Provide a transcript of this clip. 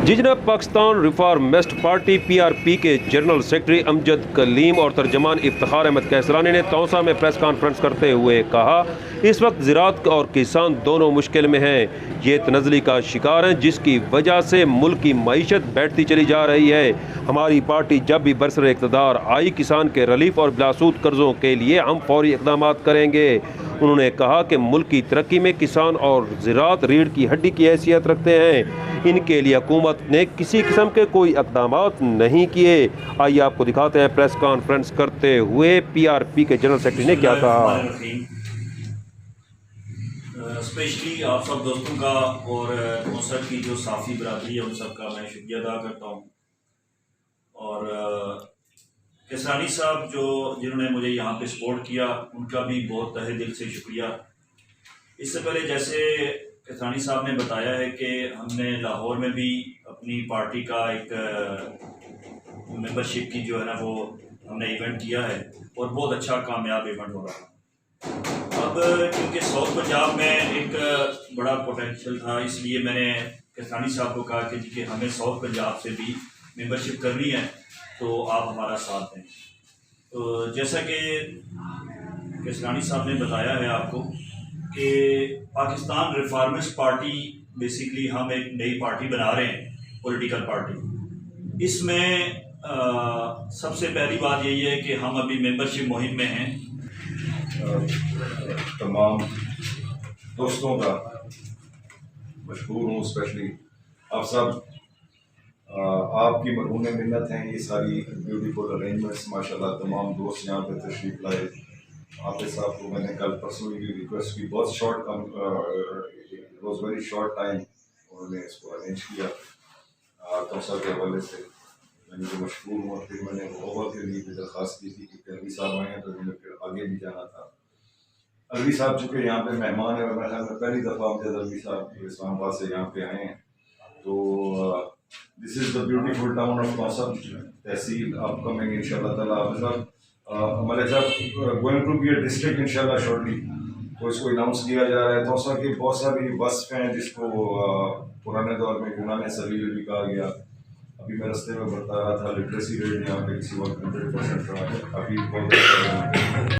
जिजना Pakistan reformist party PRP के general secretary Amjad Kaleem और तर्जमान इफ्तिखार अहमद कैसरानी ने तौसा में प्रेस कॉन्फ्रेंस करते हुए कहा, इस वक्त ज़राअत और किसान दोनों मुश्किल में हैं। ये तनज़ली का शिकार हैं जिसकी वजह से मुल्क की मईशत बैठती चली जा रही है। हमारी पार्टी जब भी बरसर इक़्तिदार आई, किसान के रिलीफ और बिलासूद कर्ज़ों के लिए हम फौरी इक़दाम करेंगे। उन्होंने कहा कि मुल्क की तरक्की में किसान और ज़राअत रीढ़ की हड्डी की हैसियत रखते हैं। इनके लिए हुकूमत ने किसी किस्म के कोई इक़दाम नहीं किए। आइए आपको दिखाते हैं प्रेस कॉन्फ्रेंस करते हुए PRP के जनरल सेक्रेटरी ने क्या कहा। स्पेशली आप सब दोस्तों का और मौसर की जो साफ़ी बरादरी है उन सब का मैं शुक्रिया अदा करता हूँ। और कैसरानी साहब जिन्होंने मुझे यहाँ पे सपोर्ट किया, उनका भी बहुत तहे दिल से शुक्रिया। इससे पहले जैसे कैसरानी साहब ने बताया है कि हमने लाहौर में भी अपनी पार्टी का एक मेंबरशिप की जो है ना वो हमने इवेंट किया है और बहुत अच्छा कामयाब इवेंट हो रहा है। अब क्योंकि साउथ पंजाब में एक बड़ा पोटेंशियल था, इसलिए मैंने कैसरानी साहब को कहा कि हमें साउथ पंजाब से भी मेंबरशिप करनी है, तो आप हमारा साथ दें। तो जैसा कि कैसरानी साहब ने बताया है आपको कि पाकिस्तान रिफॉर्मिस्ट पार्टी बेसिकली हम एक नई पार्टी बना रहे हैं, पॉलिटिकल पार्टी। इसमें सबसे पहली बात यही है कि हम अभी मेंबरशिप मुहिम में हैं। तमाम दोस्तों का मशहूर हूँ, स्पेशली आप सब, आपकी मरहून मिन्नत हैं ये सारी ब्यूटीफुल अरेंजमेंट्स। माशाल्लाह तमाम दोस्त यहाँ पे तशरीफ़ लाए। हाफिज़ साहब को मैंने कल पर्सनली भी रिक्वेस्ट की, बहुत short was very short time उन्होंने इसको अरेंज किया तौसा के हवाले से। मैंने जो मशहूर हूँ, फिर मैंने ओवर के लिए भी दरख्वास्त की थी कि अलवी साहब आए हैं, तो उन्हें फिर आगे भी जाना था। अलवी साहब चूँकि यहाँ पे मेहमान है, मेरे ख्याल में पहली दफ़ा मुझे अलवी साहब इस्लामाबाद से यहाँ पे आए हैं। तो this is the beautiful town of Taunsa tehsil upcoming इंशाल्लाह ताला। हमारे साथ going to be a district इंशाल्लाह शॉर्टली, तो इसको अनाउंस किया जा रहा है। तौसा की बहुत सारी वस्फ़ हैं जिसको पुराने दौर में यूनान सलील भी कहा गया। अभी मैं रास्ते में बता रहा था, लिटरेसी रेट यहाँ पे किसी वक्त 100% रहा है, अभी बहुत